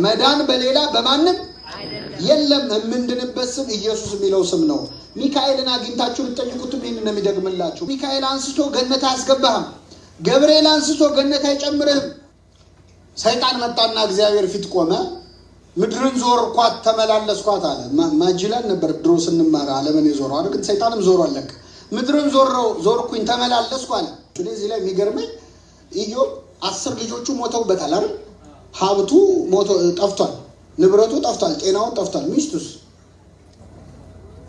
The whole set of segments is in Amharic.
መዳን በሌላ በማንም የለም። የምንድንበት ስም ኢየሱስ የሚለው ስም ነው። ሚካኤልን አግኝታችሁ ልትጠይቁት ምን እንደሚደግምላችሁ። ሚካኤል አንስቶ ገነት አያስገባህም። ገብርኤል አንስቶ ገነት አይጨምርህም። ሰይጣን መጣና እግዚአብሔር ፊት ቆመ። ምድርን ዞርኳት ተመላለስኳት አለ። ማጅላን ነበር ድሮ ስንማር ዓለምን የዞረው አይደል? ግን ሰይጣንም ዞሮ አለቀ። ምድርን ዞርኩኝ ተመላለስኩ አለ። ስለዚህ ላይ የሚገርመኝ ኢዮብ 10 ልጆቹ ሞተውበታል አይደል? ሀብቱ ጠፍቷል፣ ንብረቱ ጠፍቷል፣ ጤናውን ጠፍቷል። ሚስቱስ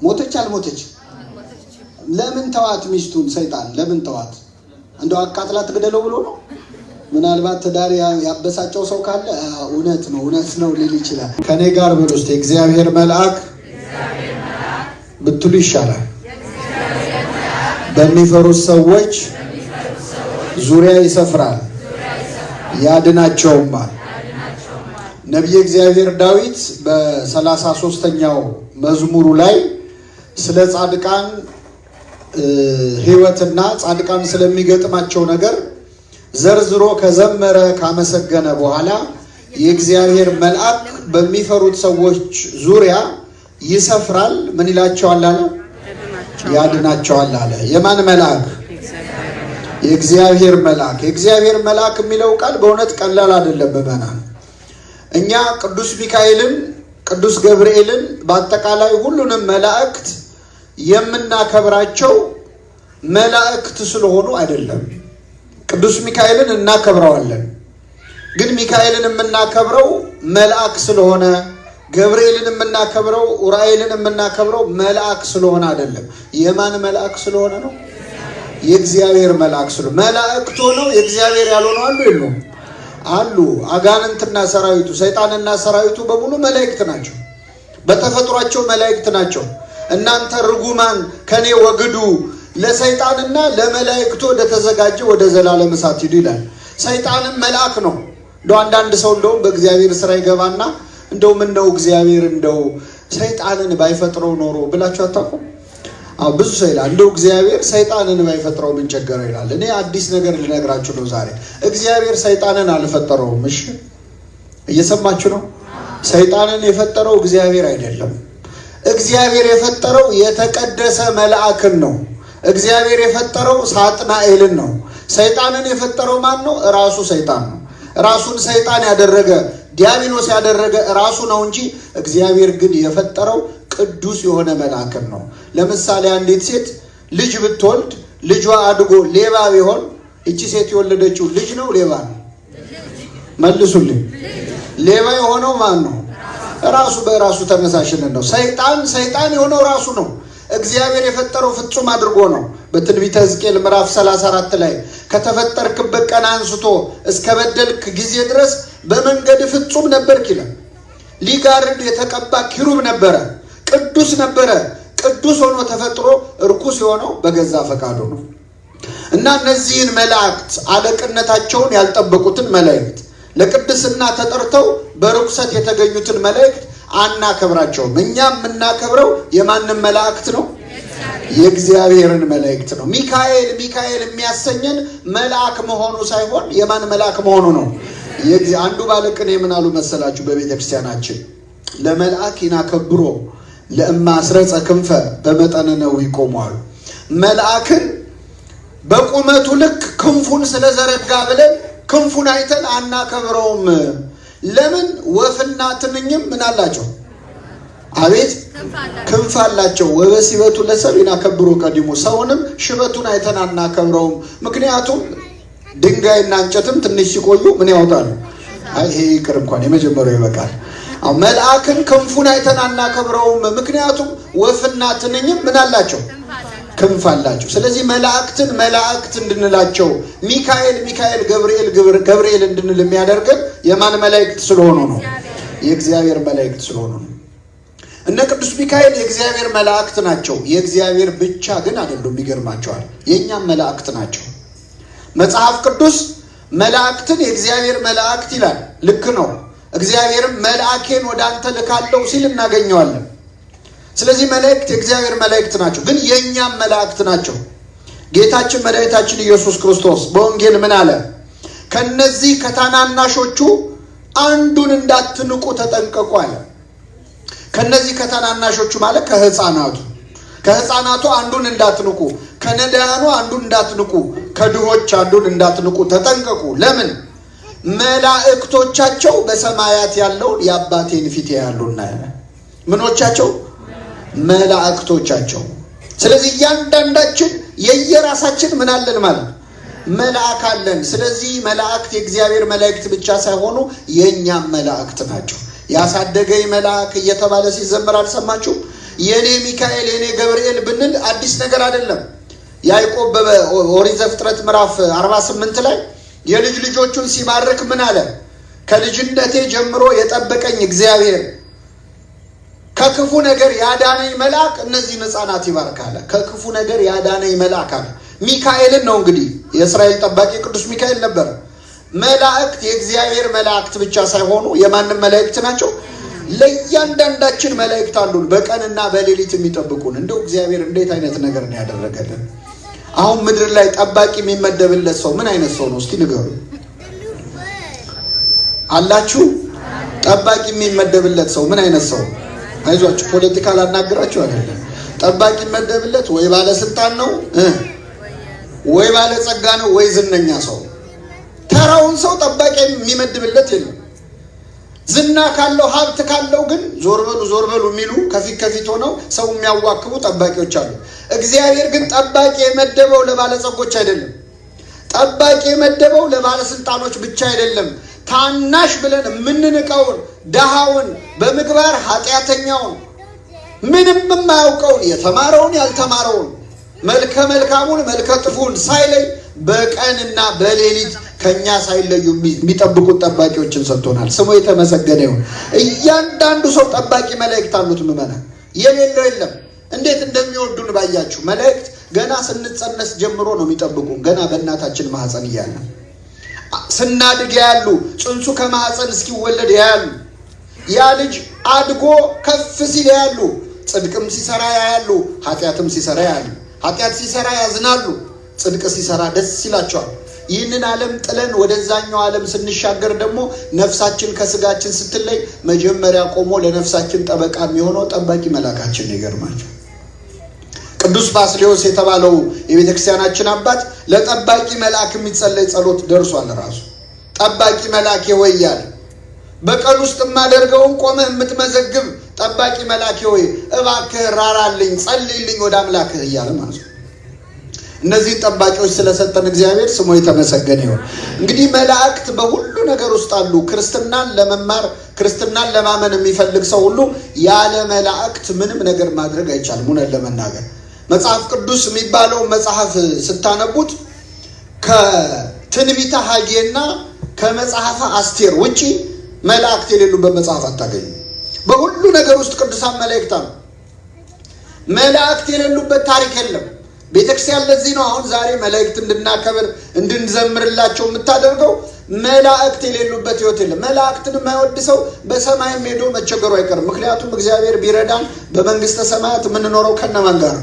ሞተች አልሞተች? ለምን ተዋት? ሚስቱን ሰይጣን ለምን ተዋት? እንደው አቃጥላ ትግደለው ብሎ ነው? ምናልባት ትዳር ያበሳጨው ሰው ካለ እውነት ነው ሊል ይችላል። ከኔ ጋር በውስጥ እግዚአብሔር መልአክ ብትሉ ይሻላል። በሚፈሩት ሰዎች ዙሪያ ይሰፍራል ያድናቸውማል። ነቢየ እግዚአብሔር ዳዊት በ33ኛው መዝሙሩ ላይ ስለ ጻድቃን ሕይወትና ጻድቃን ስለሚገጥማቸው ነገር ዘርዝሮ ከዘመረ ካመሰገነ በኋላ የእግዚአብሔር መልአክ በሚፈሩት ሰዎች ዙሪያ ይሰፍራል። ምን ይላቸዋል አለ? ያድናቸዋል አለ። የማን መልአክ? የእግዚአብሔር መልአክ። የእግዚአብሔር መልአክ የሚለው ቃል በእውነት ቀላል አይደለም። በመናን እኛ ቅዱስ ሚካኤልን፣ ቅዱስ ገብርኤልን በአጠቃላይ ሁሉንም መላእክት የምናከብራቸው መላእክት ስለሆኑ አይደለም። ቅዱስ ሚካኤልን እናከብረዋለን፣ ግን ሚካኤልን የምናከብረው መልአክ ስለሆነ፣ ገብርኤልን የምናከብረው ኡራኤልን የምናከብረው መልአክ ስለሆነ አይደለም። የማን መልአክ ስለሆነ ነው? የእግዚአብሔር መልአክ ስለሆነ። መላእክት ሆነው የእግዚአብሔር ያልሆኑ አሉ የሉም? አሉ። አጋንንትና ሰራዊቱ፣ ሰይጣንና ሰራዊቱ በሙሉ መላእክት ናቸው። በተፈጥሯቸው መላእክት ናቸው። እናንተ ርጉማን ከኔ ወግዱ፣ ለሰይጣንና ለመላእክቱ ወደ ተዘጋጀ ወደ ዘላለም እሳት ሂዱ ይላል። ሰይጣንም መልአክ ነው። እንደው አንዳንድ ሰው እንደውም በእግዚአብሔር ስራ ይገባና እንደው ምን ነው እግዚአብሔር እንደው ሰይጣንን ባይፈጥረው ኖሮ ብላችሁ አታውቁም? ብዙ ሰው ይላል እንደው እግዚአብሔር ሰይጣንን ባይፈጥረው ምን ቸገረው ይላል። እኔ አዲስ ነገር ልነግራችሁ ነው ዛሬ። እግዚአብሔር ሰይጣንን አልፈጠረውም። እሺ፣ እየሰማችሁ ነው? ሰይጣንን የፈጠረው እግዚአብሔር አይደለም። እግዚአብሔር የፈጠረው የተቀደሰ መልአክን ነው። እግዚአብሔር የፈጠረው ሳጥናኤልን ነው። ሰይጣንን የፈጠረው ማን ነው? ራሱ ሰይጣን ነው። ራሱን ሰይጣን ያደረገ ዲያብሎስ ያደረገ ራሱ ነው እንጂ እግዚአብሔር ግን የፈጠረው ቅዱስ የሆነ መልአክን ነው። ለምሳሌ አንዲት ሴት ልጅ ብትወልድ ልጇ አድጎ ሌባ ቢሆን እቺ ሴት የወለደችው ልጅ ነው ሌባ ነው? መልሱልኝ። ሌባ የሆነው ማን ነው? ራሱ በራሱ ተነሳሽነት ነው። ሰይጣን የሆነው ራሱ ነው። እግዚአብሔር የፈጠረው ፍጹም አድርጎ ነው። በትንቢተ ሕዝቅኤል ምዕራፍ 34 ላይ ከተፈጠርክበት ቀን አንስቶ እስከ በደልክ ጊዜ ድረስ በመንገድ ፍጹም ነበርክ ይላል። ሊጋርድ የተቀባ ኪሩብ ነበረ፣ ቅዱስ ነበረ። ቅዱስ ሆኖ ተፈጥሮ እርኩስ የሆነው በገዛ ፈቃዱ ነው። እና እነዚህን መላእክት አለቅነታቸውን ያልጠበቁትን መላእክት ለቅድስና ተጠርተው በርኩሰት የተገኙትን መላእክት አናከብራቸውም። እኛ የምናከብረው የማንም መላእክት ነው? የእግዚአብሔርን መላእክት ነው። ሚካኤል የሚያሰኘን መልአክ መሆኑ ሳይሆን የማን መልአክ መሆኑ ነው? አንዱ ባለቅኔ ምን አሉ መሰላችሁ? በቤተ ክርስቲያናችን ለመልአክ ይናከብሮ ለእማ አስረጸ ክንፈ በመጠነ ነው ይቆማሉ። መልአክን በቁመቱ ልክ ክንፉን ስለዘረጋ ብለን ክንፉን አይተን አናከብረውም። ለምን? ወፍና ትንኝም ምን አላቸው? አቤት ክንፍ አላቸው። ወበሲበቱ ለሰብ ይናከብሩ ቀዲሙ። ሰውንም ሽበቱን አይተን አናከብረውም። ምክንያቱም ድንጋይና እንጨትም ትንሽ ሲቆዩ ምን ያወጣሉ? ይሄ ይቅር እንኳን የመጀመሪያው ይበቃል። መልአክን ክንፉን አይተን አናከብረውም። ምክንያቱም ወፍና ትንኝም ምን አላቸው? ክንፍ አላቸው። ስለዚህ መላእክትን መላእክት እንድንላቸው ሚካኤል ገብርኤል እንድንል የሚያደርገን የማን መላእክት ስለሆኑ ነው? የእግዚአብሔር መላእክት ስለሆኑ ነው። እነ ቅዱስ ሚካኤል የእግዚአብሔር መላእክት ናቸው። የእግዚአብሔር ብቻ ግን አይደሉም። ይገርማቸዋል። የእኛም መላእክት ናቸው። መጽሐፍ ቅዱስ መላእክትን የእግዚአብሔር መላእክት ይላል። ልክ ነው። እግዚአብሔርም መልአኬን ወደ አንተ ልካለው ሲል እናገኘዋለን። ስለዚህ መላእክት የእግዚአብሔር መላእክት ናቸው፣ ግን የእኛም መላእክት ናቸው። ጌታችን መድኃኒታችን ኢየሱስ ክርስቶስ በወንጌል ምን አለ? ከነዚህ ከታናናሾቹ አንዱን እንዳትንቁ ተጠንቀቁ አለ። ከነዚህ ከታናናሾቹ ማለት ከህፃናቱ አንዱን እንዳትንቁ፣ ከነዳያኑ አንዱን እንዳትንቁ፣ ከድሆች አንዱን እንዳትንቁ ተጠንቀቁ። ለምን? መላእክቶቻቸው በሰማያት ያለውን የአባቴን ፊት ያያሉና። ምኖቻቸው? መላእክቶቻቸው። ስለዚህ እያንዳንዳችን የየራሳችን ምን አለን ማለት መልአክ አለን። ስለዚህ መላእክት የእግዚአብሔር መላእክት ብቻ ሳይሆኑ የእኛም መላእክት ናቸው። ያሳደገኝ መልአክ እየተባለ ሲዘመር አልሰማችሁም? የኔ ሚካኤል የኔ ገብርኤል ብንል አዲስ ነገር አይደለም። ያዕቆብ በኦሪት ዘፍጥረት ምዕራፍ 48 ላይ የልጅ ልጆቹን ሲባርክ ምን አለ? ከልጅነቴ ጀምሮ የጠበቀኝ እግዚአብሔር፣ ከክፉ ነገር ያዳነኝ መልአክ እነዚህን ሕፃናት ይባርካል። ከክፉ ነገር ያዳነኝ መልአክ አለ። ሚካኤልን ነው እንግዲህ የእስራኤል ጠባቂ ቅዱስ ሚካኤል ነበር። መላእክት የእግዚአብሔር መላእክት ብቻ ሳይሆኑ የማንም መላእክት ናቸው። ለእያንዳንዳችን መላእክት አሉን፣ በቀንና በሌሊት የሚጠብቁን። እንደው እግዚአብሔር እንዴት አይነት ነገር ነው ያደረገልን! አሁን ምድር ላይ ጠባቂ የሚመደብለት ሰው ምን አይነት ሰው ነው? እስቲ ንገሩ አላችሁ? ጠባቂ የሚመደብለት ሰው ምን አይነት ሰው? አይዟችሁ፣ ፖለቲካ ላናግራችሁ አይደለም። ጠባቂ የሚመደብለት ወይ ባለስልጣን ነው ወይ ባለጸጋ ነው ወይ ዝነኛ ሰው። ተራውን ሰው ጠባቂ የሚመድብለት የለም። ዝና ካለው ሀብት ካለው ግን ዞር በሉ የሚሉ ከፊት ሆነው ሰው የሚያዋክቡ ጠባቂዎች አሉ። እግዚአብሔር ግን ጠባቂ የመደበው ለባለጸጎች አይደለም። ጠባቂ የመደበው ለባለስልጣኖች ብቻ አይደለም። ታናሽ ብለን የምንንቀውን ደሃውን፣ በምግባር ኃጢአተኛውን፣ ምንም የማያውቀውን፣ የተማረውን ያልተማረውን፣ መልከ መልካሙን መልከ ጥፉን ሳይለይ በቀንና በሌሊት ከኛ ሳይለዩ የሚጠብቁት ጠባቂዎችን ሰጥቶናል። ስሙ የተመሰገነ ይሁን። እያንዳንዱ ሰው ጠባቂ መላእክት አሉት። ምዕመናን የሌለው የለም። እንዴት እንደሚወዱን ባያችሁ። መላእክት ገና ስንጸነስ ጀምሮ ነው የሚጠብቁን። ገና በእናታችን ማህፀን እያለ ስናድግ ያሉ፣ ጽንሱ ከማህፀን እስኪወለድ ያሉ፣ ያ ልጅ አድጎ ከፍ ሲል ያሉ፣ ጽድቅም ሲሰራ ያሉ፣ ኃጢአትም ሲሰራ ያሉ። ኃጢአት ሲሰራ ያዝናሉ፣ ጽድቅ ሲሰራ ደስ ይላቸዋል። ይህንን ዓለም ጥለን ወደዛኛው ዓለም ስንሻገር ደግሞ ነፍሳችን ከስጋችን ስትለይ መጀመሪያ ቆሞ ለነፍሳችን ጠበቃ የሚሆነው ጠባቂ መልአካችን ነው። ይገርማቸው። ቅዱስ ባስልዮስ የተባለው የቤተክርስቲያናችን አባት ለጠባቂ መልአክ የሚጸለይ ጸሎት ደርሷል። ራሱ ጠባቂ መልአኬ ሆይ እያለ በቀን ውስጥ የማደርገውን ቆመህ የምትመዘግብ ጠባቂ መልአኬ ሆይ እባክህ ራራልኝ፣ ጸልይልኝ ወደ አምላክህ እያለ ማለት ነው። እነዚህን ጠባቂዎች ስለሰጠን እግዚአብሔር ስሙ የተመሰገነ ይሁን። እንግዲህ መላእክት በሁሉ ነገር ውስጥ አሉ። ክርስትናን ለመማር ክርስትናን ለማመን የሚፈልግ ሰው ሁሉ ያለ መላእክት ምንም ነገር ማድረግ አይቻልም። እውነት ለመናገር መጽሐፍ ቅዱስ የሚባለው መጽሐፍ ስታነቡት ከትንቢተ ሐጌና ከመጽሐፈ አስቴር ውጪ መላእክት የሌሉበት መጽሐፍ አታገኙ። በሁሉ ነገር ውስጥ ቅዱሳን መላእክት አሉ። መላእክት የሌሉበት ታሪክ የለም። ቤተክርስቲያን ለዚህ ነው አሁን ዛሬ መላእክት እንድናከብር እንድንዘምርላቸው የምታደርገው። መላእክት የሌሉበት ህይወት የለም። መላእክትን የማይወድ ሰው በሰማይም ሄዶ መቸገሩ አይቀርም። ምክንያቱም እግዚአብሔር ቢረዳን በመንግስተ ሰማያት የምንኖረው ከነማን ጋር?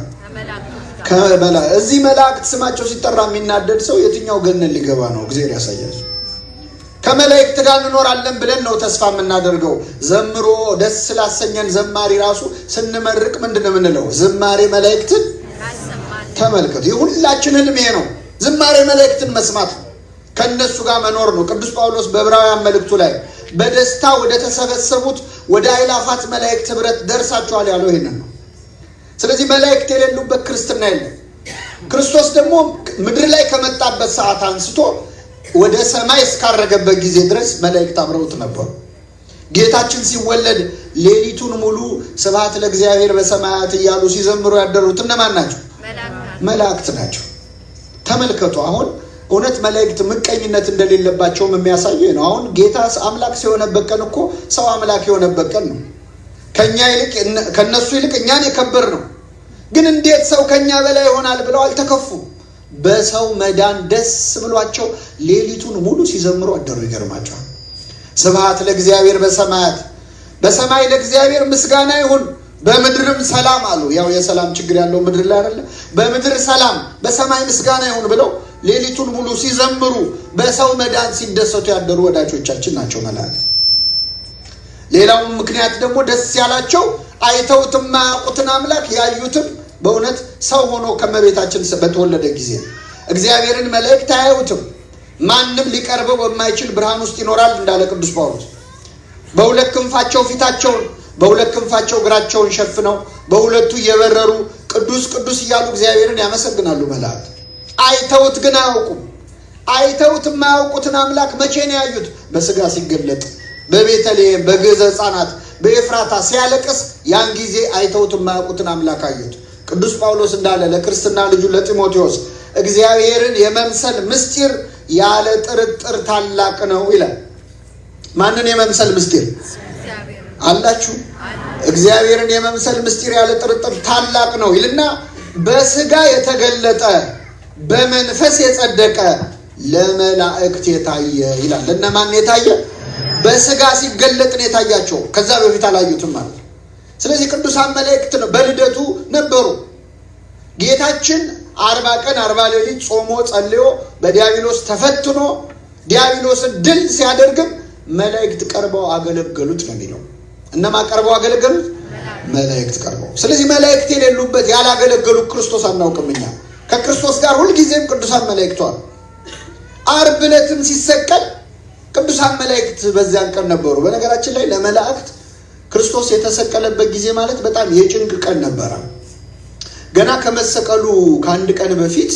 ከመላእክት። እዚህ መላእክት ስማቸው ሲጠራ የሚናደድ ሰው የትኛው ገነት ሊገባ ነው? እግዚአብሔር ያሳያችሁ። ከመላእክት ጋር እንኖራለን ብለን ነው ተስፋ የምናደርገው። ዘምሮ ደስ ስላሰኘን ዘማሪ ራሱ ስንመርቅ ምንድን ነው የምንለው? ዝማሬ መላእክትን ተመልከቱ። የሁላችን ህልም ይሄ ነው። ዝማሬ መላእክትን መስማት ነው፣ ከነሱ ጋር መኖር ነው። ቅዱስ ጳውሎስ በዕብራውያን መልእክቱ ላይ በደስታ ወደ ተሰበሰቡት ወደ አእላፋት መላእክት ህብረት ደርሳችኋል ያለው ይሄንን ነው። ስለዚህ መላእክት የሌሉበት ክርስትና የለም። ክርስቶስ ደግሞ ምድር ላይ ከመጣበት ሰዓት አንስቶ ወደ ሰማይ እስካረገበት ጊዜ ድረስ መላእክት አብረውት ነበሩ። ጌታችን ሲወለድ ሌሊቱን ሙሉ ስብሐት ለእግዚአብሔር በሰማያት እያሉ ሲዘምሩ ያደሩት እነማን ናቸው? መላእክት ናቸው። ተመልከቱ። አሁን እውነት መላእክት ምቀኝነት እንደሌለባቸውም የሚያሳየው ነው። አሁን ጌታ አምላክ ሲሆነበት ቀን እኮ ሰው አምላክ የሆነበት ቀን ነው። ከኛ ይልቅ ከነሱ ይልቅ እኛን የከበር ነው። ግን እንዴት ሰው ከኛ በላይ ይሆናል ብለው አልተከፉም። በሰው መዳን ደስ ብሏቸው ሌሊቱን ሙሉ ሲዘምሩ አደሩ። ይገርማቸዋል። ስብሐት ለእግዚአብሔር በሰማያት፣ በሰማይ ለእግዚአብሔር ምስጋና ይሁን፣ በምድርም ሰላም አሉ። ያው የሰላም ችግር ያለው ምድር ላይ አይደለ? በምድር ሰላም በሰማይ ምስጋና ይሁን ብለው ሌሊቱን ሙሉ ሲዘምሩ በሰው መዳን ሲደሰቱ ያደሩ ወዳጆቻችን ናቸው መላእክት። ሌላው ምክንያት ደግሞ ደስ ያላቸው አይተውትም የማያውቁትን አምላክ ያዩትም በእውነት ሰው ሆኖ ከመቤታችን በተወለደ ጊዜ እግዚአብሔርን መላእክት አያዩትም። ማንም ሊቀርበው በማይችል ብርሃን ውስጥ ይኖራል እንዳለ ቅዱስ ጳውሎስ። በሁለት ክንፋቸው ፊታቸውን በሁለት ክንፋቸው እግራቸውን ሸፍነው በሁለቱ እየበረሩ ቅዱስ ቅዱስ እያሉ እግዚአብሔርን ያመሰግናሉ መላእክት። አይተውት ግን አያውቁም። አይተውት የማያውቁትን አምላክ መቼ ነው ያዩት? በስጋ ሲገለጥ በቤተልሔም በግዕዘ ሕፃናት በኤፍራታ ሲያለቅስ ያን ጊዜ አይተውት የማያውቁትን አምላክ አዩት። ቅዱስ ጳውሎስ እንዳለ ለክርስትና ልጁ ለጢሞቴዎስ እግዚአብሔርን የመምሰል ምስጢር ያለ ጥርጥር ታላቅ ነው ይላል። ማንን የመምሰል ምስጢር አላችሁ? እግዚአብሔርን የመምሰል ምስጢር ያለ ጥርጥር ታላቅ ነው ይልና በስጋ የተገለጠ በመንፈስ የጸደቀ ለመላእክት የታየ ይላል። ለነማን የታየ? በስጋ ሲገለጥ ነው የታያቸው። ከዛ በፊት አላዩትም ማለት ነው። ስለዚህ ቅዱሳን መላእክት ነው በልደቱ ነበሩ። ጌታችን 40 ቀን 40 ሌሊት ጾሞ ጸልዮ በዲያብሎስ ተፈትኖ ዲያብሎስን ድል ሲያደርግም መላእክት ቀርበው አገለገሉት ነው የሚለው። እነማ ቀርበው አገለገሉት? መላእክት ቀርበው። ስለዚህ መላእክት የሌሉበት ያላገለገሉ ክርስቶስ አናውቅም እኛ። ከክርስቶስ ጋር ሁልጊዜም ቅዱሳን መላእክት አሉ። ዓርብ ዕለትም ሲሰቀል ቅዱሳን መላእክት በዚያን ቀን ነበሩ። በነገራችን ላይ ለመላእክት ክርስቶስ የተሰቀለበት ጊዜ ማለት በጣም የጭንቅ ቀን ነበረ። ገና ከመሰቀሉ ከአንድ ቀን በፊት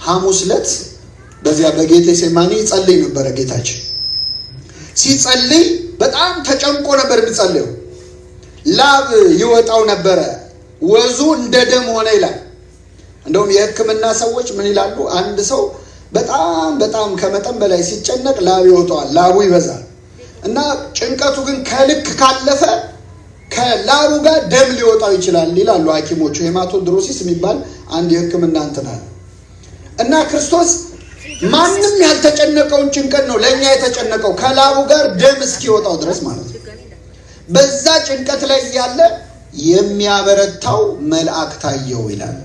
ሐሙስ ዕለት በዚያ በጌቴሴማኒ ጸልይ ነበረ። ጌታችን ሲጸልይ በጣም ተጨንቆ ነበር የሚጸልየው። ላብ ይወጣው ነበረ፣ ወዙ እንደ ደም ሆነ ይላል። እንደውም የሕክምና ሰዎች ምን ይላሉ? አንድ ሰው በጣም ከመጠን በላይ ሲጨነቅ ላብ ይወጣዋል፣ ላቡ ይበዛል እና ጭንቀቱ ግን ከልክ ካለፈ ከላቡ ጋር ደም ሊወጣው ይችላል ይላሉ ሐኪሞቹ። ሄማቶድሮሲስ የሚባል አንድ የሕክምና እንትን አለ እና ክርስቶስ ማንም ያልተጨነቀውን ጭንቀት ነው ለእኛ የተጨነቀው ከላቡ ጋር ደም እስኪወጣው ድረስ ማለት ነው። በዛ ጭንቀት ላይ ያለ የሚያበረታው መልአክ ታየው ይላል።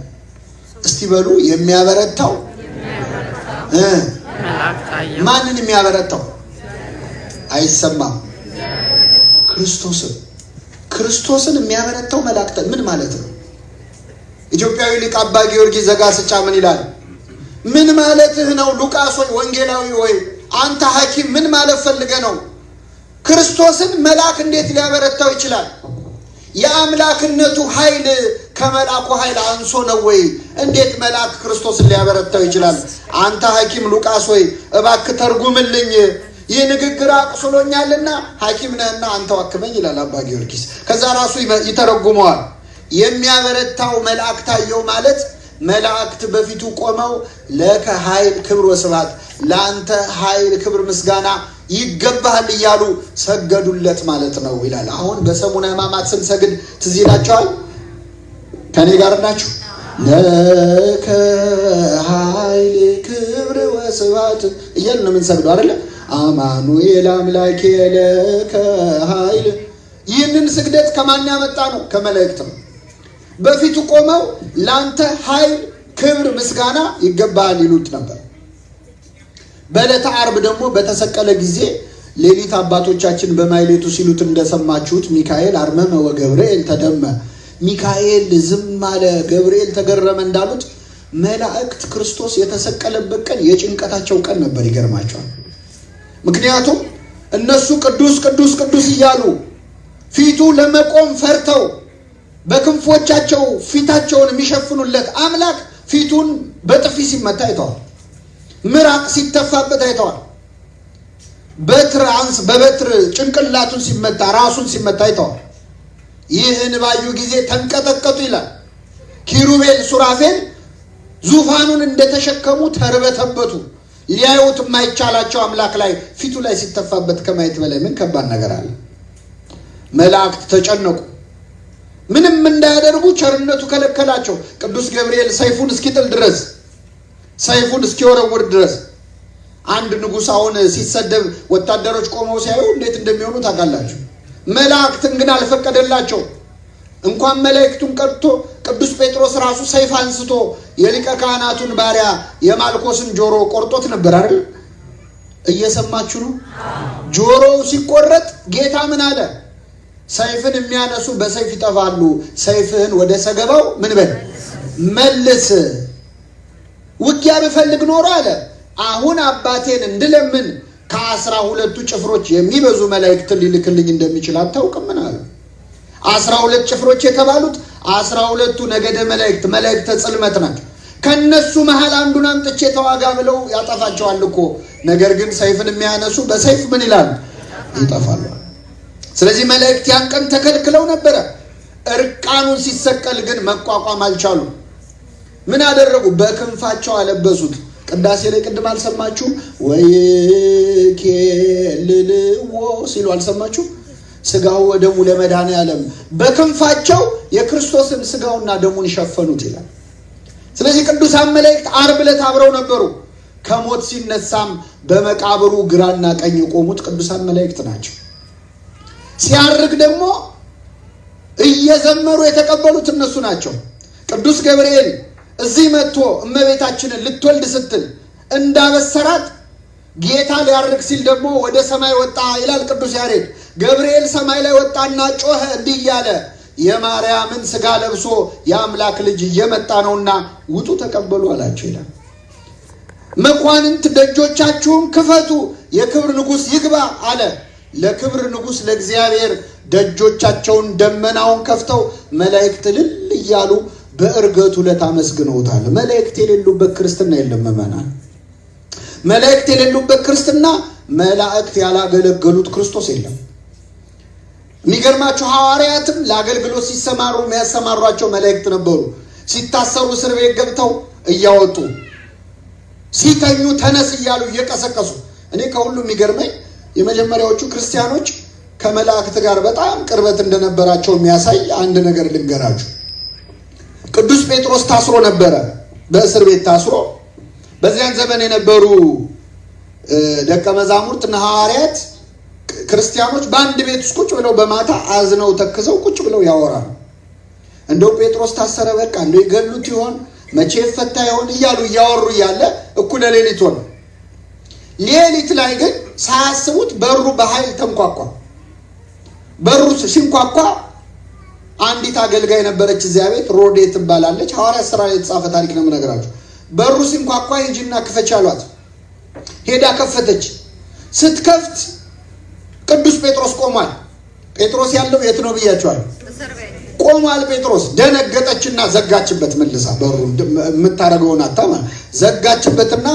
እስቲ በሉ የሚያበረታው ማንን የሚያበረታው? አይሰማም። ክርስቶስን የሚያበረታው መልአክ ምን ማለት ነው? ኢትዮጵያዊ ሊቅ አባ ጊዮርጊስ ዘጋስጫ ምን ይላል? ምን ማለትህ ነው ሉቃስ ወይ ወንጌላዊ ወይ አንተ ሐኪም ምን ማለት ፈልገ ነው? ክርስቶስን መልአክ እንዴት ሊያበረታው ይችላል? የአምላክነቱ ኃይል ከመልአኩ ኃይል አንሶ ነው ወይ? እንዴት መልአክ ክርስቶስን ሊያበረታው ይችላል? አንተ ሐኪም ሉቃስ ወይ እባክህ ተርጉምልኝ፣ ይህ ንግግር አቁስሎኛልና ሐኪም ነህና አንተ አክመኝ ይላል አባ ጊዮርጊስ። ከዛ ራሱ ይተረጉመዋል። የሚያበረታው መልአክ ታየው ማለት መላእክት በፊቱ ቆመው ለከ ኃይል ክብር ወስብሐት፣ ለአንተ ኃይል ክብር ምስጋና ይገባሃል እያሉ ሰገዱለት ማለት ነው ይላል። አሁን በሰሙነ ሕማማት ስንሰግድ ትዝ ይላችኋል? ከኔ ጋር ናችሁ? ለከ ኃይል ክብር ወስብሐት እያልን ነው የምንሰግደው አይደለ? አማኑኤል አምላኬ ለከ ኃይል። ይህንን ስግደት ከማን ያመጣ ነው? ከመላእክት ነው። በፊቱ ቆመው ላንተ ኃይል ክብር ምስጋና ይገባሃል ይሉት ነበር። በዕለተ ዓርብ ደግሞ በተሰቀለ ጊዜ ሌሊት አባቶቻችን በማይሌቱ ሲሉት እንደሰማችሁት ሚካኤል አርመመ ወገብርኤል ተደመ፣ ሚካኤል ዝም አለ ገብርኤል ተገረመ እንዳሉት መላእክት ክርስቶስ የተሰቀለበት ቀን የጭንቀታቸው ቀን ነበር። ይገርማቸዋል። ምክንያቱም እነሱ ቅዱስ ቅዱስ ቅዱስ እያሉ ፊቱ ለመቆም ፈርተው በክንፎቻቸው ፊታቸውን የሚሸፍኑለት አምላክ ፊቱን በጥፊ ሲመታ አይተዋል። ምራቅ ሲተፋበት አይተዋል። በበትር ጭንቅላቱን ሲመታ ራሱን ሲመታ አይተዋል። ይህን ባዩ ጊዜ ተንቀጠቀጡ ይላል። ኪሩቤል ሱራፌል ዙፋኑን እንደተሸከሙ ተርበተበቱ። ሊያዩት የማይቻላቸው አምላክ ላይ ፊቱ ላይ ሲተፋበት ከማየት በላይ ምን ከባድ ነገር አለ? መላእክት ተጨነቁ። ምንም እንዳያደርጉ ቸርነቱ ከለከላቸው። ቅዱስ ገብርኤል ሰይፉን እስኪጥል ድረስ ሰይፉን እስኪወረውር ድረስ። አንድ ንጉሥ አሁን ሲሰደብ ወታደሮች ቆመው ሲያዩ እንዴት እንደሚሆኑ ታውቃላችሁ። መላእክትን ግን አልፈቀደላቸው። እንኳን መላእክቱን ቀርቶ ቅዱስ ጴጥሮስ ራሱ ሰይፍ አንስቶ የሊቀ ካህናቱን ባሪያ የማልኮስን ጆሮ ቆርጦት ነበር አይደል? እየሰማችሁ ነው? ጆሮው ሲቆረጥ ጌታ ምን አለ? ሰይፍን የሚያነሱ በሰይፍ ይጠፋሉ። ሰይፍህን ወደ ሰገባው ምን በል መልስ። ውጊያ ብፈልግ ኖሮ አለ አሁን አባቴን እንድለምን ከ12 ጭፍሮች የሚበዙ መላእክትን ሊልክልኝ እንደሚችል አታውቅምን አለ። 12 ጭፍሮች የተባሉት 12ቱ ነገደ መላእክት መላእክተ ጽልመት ናቸው። ከነሱ መሃል አንዱን አምጥቼ ተዋጋ ብለው ያጠፋቸዋል እኮ። ነገር ግን ሰይፍን የሚያነሱ በሰይፍ ምን ይላል ይጠፋሉ። ስለዚህ መላእክት ያን ቀን ተከልክለው ነበረ። እርቃኑን ሲሰቀል ግን መቋቋም አልቻሉ። ምን አደረጉ? በክንፋቸው አለበሱት። ቅዳሴ ላይ ቅድም አልሰማችሁ ወይ? ኬልልዎ ሲሉ አልሰማችሁ? ስጋው ወደሙ ለመድኃኔዓለም በክንፋቸው የክርስቶስን ስጋውና ደሙን ሸፈኑት ይላል። ስለዚህ ቅዱሳን መላእክት ዓርብ ዕለት አብረው ነበሩ። ከሞት ሲነሳም በመቃብሩ ግራና ቀኝ የቆሙት ቅዱሳን መላእክት ናቸው። ሲያርግ ደግሞ እየዘመሩ የተቀበሉት እነሱ ናቸው። ቅዱስ ገብርኤል እዚህ መጥቶ እመቤታችንን ልትወልድ ስትል እንዳበሰራት ጌታ ሊያርግ ሲል ደግሞ ወደ ሰማይ ወጣ ይላል ቅዱስ ያሬድ። ገብርኤል ሰማይ ላይ ወጣና ጮኸ እንዲህ እያለ የማርያምን ስጋ ለብሶ የአምላክ ልጅ እየመጣ ነውና ውጡ ተቀበሉ አላቸው ይላል። መኳንንት ደጆቻችሁን ክፈቱ የክብር ንጉሥ ይግባ አለ። ለክብር ንጉሥ ለእግዚአብሔር ደጆቻቸውን ደመናውን ከፍተው መላእክት እልል እያሉ በእርገቱ ዕለት አመስግነውታል። መላእክት የሌሉበት ክርስትና የለም ምእመናን። መላእክት የሌሉበት ክርስትና መላእክት ያላገለገሉት ክርስቶስ የለም። የሚገርማቸው ሐዋርያትም ለአገልግሎት ሲሰማሩ የሚያሰማሯቸው መላእክት ነበሩ። ሲታሰሩ እስር ቤት ገብተው እያወጡ፣ ሲተኙ ተነስ እያሉ እየቀሰቀሱ። እኔ ከሁሉ የሚገርመኝ የመጀመሪያዎቹ ክርስቲያኖች ከመላእክት ጋር በጣም ቅርበት እንደነበራቸው የሚያሳይ አንድ ነገር ልንገራችሁ። ቅዱስ ጴጥሮስ ታስሮ ነበረ፣ በእስር ቤት ታስሮ። በዚያን ዘመን የነበሩ ደቀ መዛሙርት እና ሐዋርያት ክርስቲያኖች በአንድ ቤት ውስጥ ቁጭ ብለው በማታ አዝነው ተክዘው ቁጭ ብለው ያወራሉ። እንደው ጴጥሮስ ታሰረ፣ በቃ እንደው ይገሉት ይሆን፣ መቼ ይፈታ ይሆን እያሉ እያወሩ እያለ እኩለ ሌሊት ሆነ። ሌሊት ላይ ግን ሳያስቡት በሩ በኃይል ተንኳኳ። በሩ ሲንኳኳ አንዲት አገልጋይ ነበረች እዚያ ቤት፣ ሮዴ ትባላለች። ሐዋርያት ሥራ ላይ የተጻፈ ታሪክ ነው የምነግራችሁ። በሩ ሲንኳኳ ሂጂና ክፈች አሏት። ሄዳ ከፈተች። ስትከፍት ቅዱስ ጴጥሮስ ቆሟል። ጴጥሮስ ያለው የት ነው ብያችኋል? ቆሟል ጴጥሮስ። ደነገጠችና ዘጋችበት መልሳ። በሩ የምታደርገውን አታማ ዘጋችበትና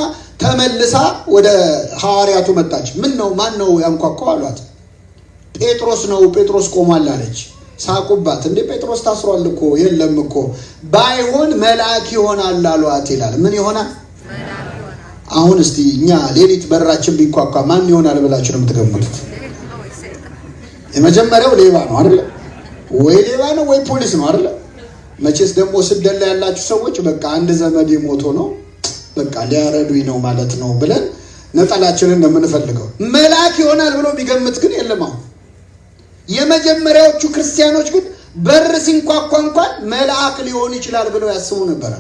ተመልሳ ወደ ሐዋርያቱ መጣች። ምን ነው ማን ነው ያንኳኳው አሏት። ጴጥሮስ ነው፣ ጴጥሮስ ቆሟል አለች። ሳቁባት። እንዴ ጴጥሮስ ታስሯል እኮ። የለም እኮ ባይሆን መልአክ ይሆናል አሏት ይላል። ምን ይሆናል? አሁን እስቲ እኛ ሌሊት በራችን ቢንኳኳ ማን ይሆናል ብላችሁ ነው የምትገምቱት? የመጀመሪያው ሌባ ነው አይደል? ወይ ሌባ ነው ወይ ፖሊስ ነው አይደል? መቼስ ደግሞ ስደት ላይ ያላችሁ ሰዎች በቃ አንድ ዘመድ ሞቶ ነው በቃ ሊያረዱኝ ነው ማለት ነው ብለን ነጠላችንን እንደምንፈልገው። መልአክ ይሆናል ብሎ ቢገምት ግን የለም። አሁን የመጀመሪያዎቹ ክርስቲያኖች ግን በር ሲንኳኳ እንኳን መልአክ ሊሆን ይችላል ብለው ያስቡ ነበር።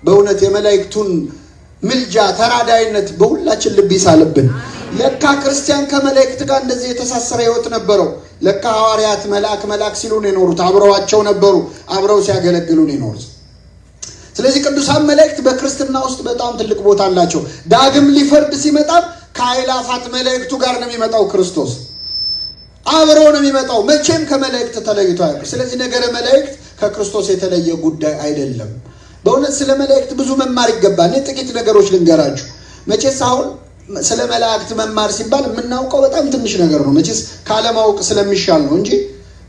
በእውነት የመላእክቱን ምልጃ ተራዳይነት በሁላችን ልብ ይሳልብን። ለካ ክርስቲያን ከመላእክት ጋር እንደዚህ የተሳሰረ ሕይወት ነበረው። ለካ ሐዋርያት መልአክ ሲሉ ነው የኖሩት። አብረዋቸው ነበሩ፣ አብረው ሲያገለግሉ ነው የኖሩት። ስለዚህ ቅዱሳን መላእክት በክርስትና ውስጥ በጣም ትልቅ ቦታ አላቸው። ዳግም ሊፈርድ ሲመጣም ከአእላፋት መላእክቱ ጋር ነው የሚመጣው። ክርስቶስ አብረው ነው የሚመጣው። መቼም ከመላእክት ተለይቶ አያውቅም። ስለዚህ ነገረ መላእክት ከክርስቶስ የተለየ ጉዳይ አይደለም። በእውነት ስለ መላእክት ብዙ መማር ይገባል። እኔ ጥቂት ነገሮች ልንገራችሁ። መቼስ አሁን ስለ መላእክት መማር ሲባል የምናውቀው በጣም ትንሽ ነገር ነው። መቼስ ካለማወቅ ስለሚሻል ነው እንጂ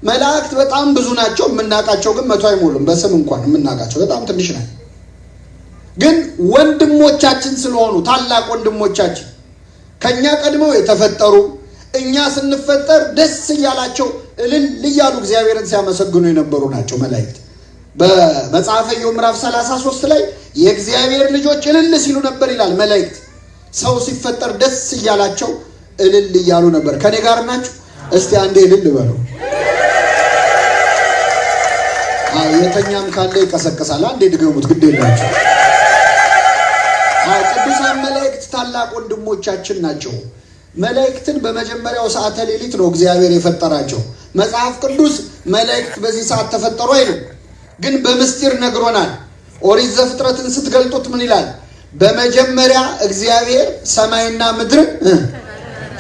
መላእክት በጣም ብዙ ናቸው። የምናውቃቸው ግን 100 አይሞሉም። በስም እንኳን የምናውቃቸው በጣም ትንሽ ነው። ግን ወንድሞቻችን ስለሆኑ ታላቅ ወንድሞቻችን ከኛ ቀድመው የተፈጠሩ እኛ ስንፈጠር ደስ እያላቸው እልል እያሉ እግዚአብሔርን ሲያመሰግኑ የነበሩ ናቸው መላእክት። በመጽሐፈ ኢዮብ ምዕራፍ 33 ላይ የእግዚአብሔር ልጆች እልል ሲሉ ነበር ይላል። መላእክት ሰው ሲፈጠር ደስ እያላቸው እልል እያሉ ነበር። ከኔ ጋር ናችሁ? እስቲ አንዴ እልል በሉ። የተኛም ካለ ይቀሰቀሳል። አንዴ ድገሙት፣ ግድ የላችሁ። ቅዱሳን መላእክት ታላቅ ወንድሞቻችን ናቸው። መላእክትን በመጀመሪያው ሰዓተ ሌሊት ነው እግዚአብሔር የፈጠራቸው። መጽሐፍ ቅዱስ መላእክት በዚህ ሰዓት ተፈጠሩ አይልም፣ ግን በምስጢር ነግሮናል። ኦሪት ዘፍጥረትን ስትገልጡት ምን ይላል? በመጀመሪያ እግዚአብሔር ሰማይና ምድርን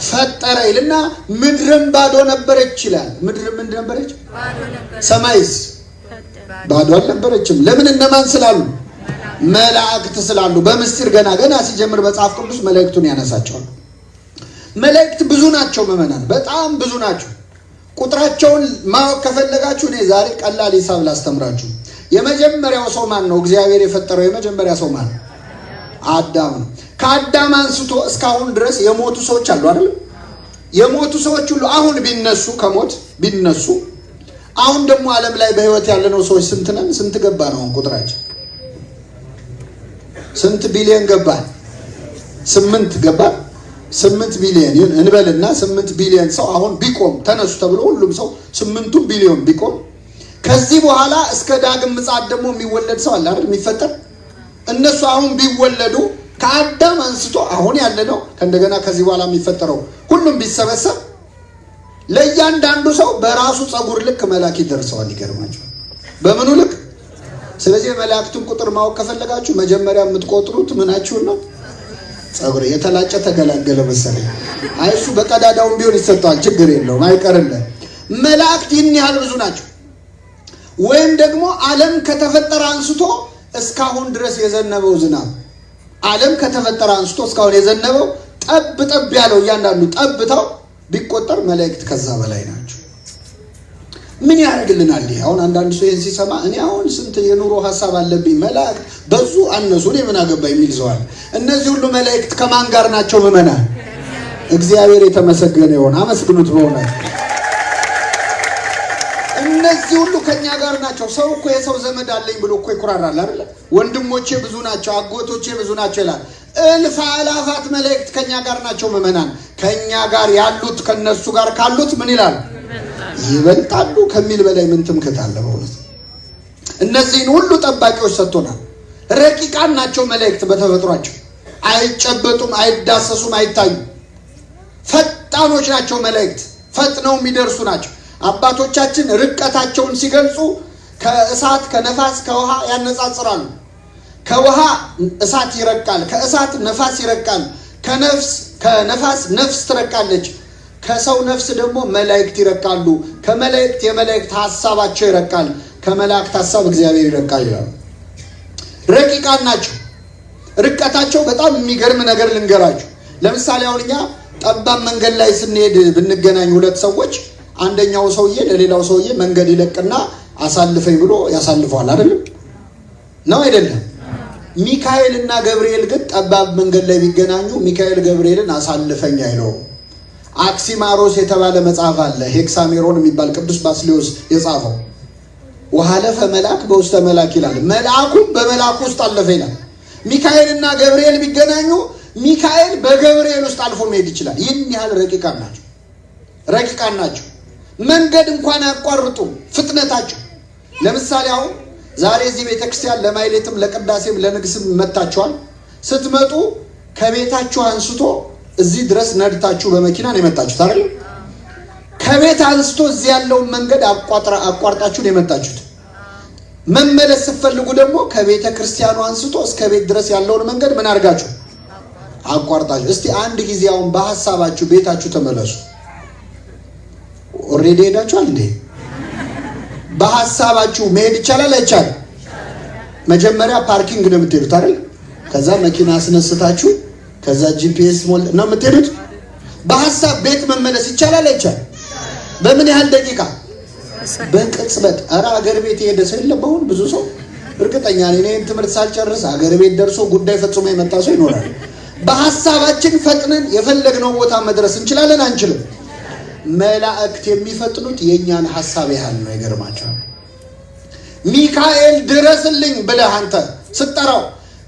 ፈጠረ ይልና ምድርም ባዶ ነበረች ይላል። ምድርም ምንድን ነበረች? ሰማይስ ባዶ አልነበረችም። ለምን? እነማን ስላሉ? መላእክት ስላሉ። በምስጢር ገና ሲጀምር መጽሐፍ ቅዱስ መላእክቱን ያነሳቸዋል። መላእክት ብዙ ናቸው ምዕመናን፣ በጣም ብዙ ናቸው። ቁጥራቸውን ማወቅ ከፈለጋችሁ እኔ ዛሬ ቀላል ሂሳብ ላስተምራችሁ። የመጀመሪያው ሰው ማን ነው? እግዚአብሔር የፈጠረው የመጀመሪያ ሰው ማን ነው? አዳም ነው። ከአዳም አንስቶ እስካሁን ድረስ የሞቱ ሰዎች አሉ አይደል? የሞቱ ሰዎች ሁሉ አሁን ቢነሱ ከሞት ቢነሱ፣ አሁን ደግሞ ዓለም ላይ በህይወት ያለነው ሰዎች ስንት ነን? ስንት ገባ ነው ቁጥራችን? ስንት ቢሊዮን ገባ? 8 ገባ። 8 ቢሊዮን እንበልና 8 ቢሊዮን ሰው አሁን ቢቆም ተነሱ ተብሎ ሁሉም ሰው 8 ቢሊዮን ቢቆም፣ ከዚህ በኋላ እስከ ዳግም ምጽአት ደግሞ የሚወለድ ሰው አለ አይደል? የሚፈጠር እነሱ አሁን ቢወለዱ ከአዳም አንስቶ አሁን ያለነው ከእንደገና ከዚህ በኋላ የሚፈጠረው ሁሉም ቢሰበሰብ ለእያንዳንዱ ሰው በራሱ ጸጉር ልክ መላክ ይደርሰዋል። ይገርማቸዋል። በምኑ ልክ? ስለዚህ የመላእክቱን ቁጥር ማወቅ ከፈለጋችሁ መጀመሪያ የምትቆጥሩት ምናችሁን ነው? ጸጉር። የተላጨ ተገላገለ መሰለኝ። አይሱ በቀዳዳውም ቢሆን ይሰጠዋል፣ ችግር የለውም፣ አይቀርልህ። መላእክት ይህን ያህል ብዙ ናቸው። ወይም ደግሞ ዓለም ከተፈጠረ አንስቶ እስካሁን ድረስ የዘነበው ዝናብ፣ ዓለም ከተፈጠረ አንስቶ እስካሁን የዘነበው ጠብ ጠብ ያለው እያንዳንዱ ጠብታው ቢቆጠር መላእክት ከዛ በላይ ናቸው። ምን ያደርግልናል? አሁን አንዳንድ ሰው ይህን ሲሰማ እኔ አሁን ስንት የኑሮ ሀሳብ አለብኝ፣ መላእክት በዙ አነሱ፣ እኔ ምን አገባ የሚል ሰዋል። እነዚህ ሁሉ መላእክት ከማን ጋር ናቸው? ምዕመናን፣ እግዚአብሔር የተመሰገነ ይሁን። አመስግኑት በእውነት። እነዚህ ሁሉ ከኛ ጋር ናቸው። ሰው እኮ የሰው ዘመድ አለኝ ብሎ እኮ ይኩራራል አይደል? ወንድሞቼ ብዙ ናቸው፣ አጎቶቼ ብዙ ናቸው ይላል። እልፍ አላፋት መላእክት ከኛ ጋር ናቸው ምዕመናን። ከኛ ጋር ያሉት ከነሱ ጋር ካሉት ምን ይላል? ይበልጣሉ ከሚል በላይ ምን ትምክህት አለ በእውነት። እነዚህን ሁሉ ጠባቂዎች ሰጥቶናል። ረቂቃን ናቸው መላእክት በተፈጥሯቸው፣ አይጨበጡም፣ አይዳሰሱም፣ አይታዩም። ፈጣኖች ናቸው መላእክት፣ ፈጥነው የሚደርሱ ናቸው። አባቶቻችን ርቀታቸውን ሲገልጹ ከእሳት ከነፋስ ከውሃ ያነጻጽራሉ። ከውሃ እሳት ይረቃል፣ ከእሳት ነፋስ ይረቃል፣ ከነፋስ ነፍስ ትረቃለች፣ ከሰው ነፍስ ደግሞ መላእክት ይረቃሉ። ከመላእክት የመላእክት ሐሳባቸው ይረቃል፣ ከመላእክት ሐሳብ እግዚአብሔር ይረቃል ይላሉ። ረቂቃን ናቸው። ርቀታቸው በጣም የሚገርም ነገር ልንገራችሁ። ለምሳሌ አሁን እኛ ጠባብ መንገድ ላይ ስንሄድ ብንገናኝ ሁለት ሰዎች፣ አንደኛው ሰውዬ ለሌላው ሰውዬ መንገድ ይለቅና አሳልፈኝ ብሎ ያሳልፈዋል አይደለም? ነው አይደለም? ሚካኤል እና ገብርኤል ግን ጠባብ መንገድ ላይ ቢገናኙ ሚካኤል ገብርኤልን አሳልፈኝ አይለውም። አክሲማሮስ የተባለ መጽሐፍ አለ፣ ሄክሳሜሮን የሚባል ቅዱስ ባስልዮስ የጻፈው። ወሐለፈ መልአክ በውስተ መልአክ ይላል። መልአኩም በመልአኩ ውስጥ አለፈ ይላል። ሚካኤልና ገብርኤል ቢገናኙ ሚካኤል በገብርኤል ውስጥ አልፎ መሄድ ይችላል። ይህን ያህል ረቂቃን ናቸው። ረቂቃን ናቸው። መንገድ እንኳን አያቋርጡም ፍጥነታቸው። ለምሳሌ አሁን ዛሬ እዚህ ቤተክርስቲያን ለማይሌትም ለቅዳሴም ለንግስም መጣችኋል። ስትመጡ ከቤታችሁ አንስቶ እዚህ ድረስ ነድታችሁ በመኪና ነው የመጣችሁት አይደል? ከቤት አንስቶ እዚህ ያለውን መንገድ አቋርጣችሁ ነው የመጣችሁት። መመለስ ስትፈልጉ ደግሞ ከቤተ ክርስቲያኑ አንስቶ እስከ ቤት ድረስ ያለውን መንገድ ምን አድርጋችሁ አቋርጣችሁ። እስቲ አንድ ጊዜ አሁን በሐሳባችሁ ቤታችሁ ተመለሱ። ኦሬዲ ሄዳችኋል እንዴ? በሐሳባችሁ መሄድ ይቻላል አይቻልም? መጀመሪያ ፓርኪንግ ነው የምትሄዱት አይደል? ከዛ መኪና አስነስታችሁ ከዛ ጂፒኤስ ሞል ነው የምትሄዱት። በሐሳብ ቤት መመለስ ይቻላል አይቻልም? በምን ያህል ደቂቃ? በቅጽበት። ኧረ አገር ቤት የሄደ ሰው የለም አሁን? ብዙ ሰው እርግጠኛ ነኝ እኔን ትምህርት ሳልጨርስ አገር ቤት ደርሶ ጉዳይ ፈጽሞ የመጣ ሰው ይኖራል። በሐሳባችን ፈጥነን የፈለግነው ቦታ መድረስ እንችላለን አንችልም? መላእክት የሚፈጥኑት የእኛን ሐሳብ ያህል ነው። ይገርማቸዋል። ሚካኤል ድረስልኝ ብለህ አንተ ስትጠራው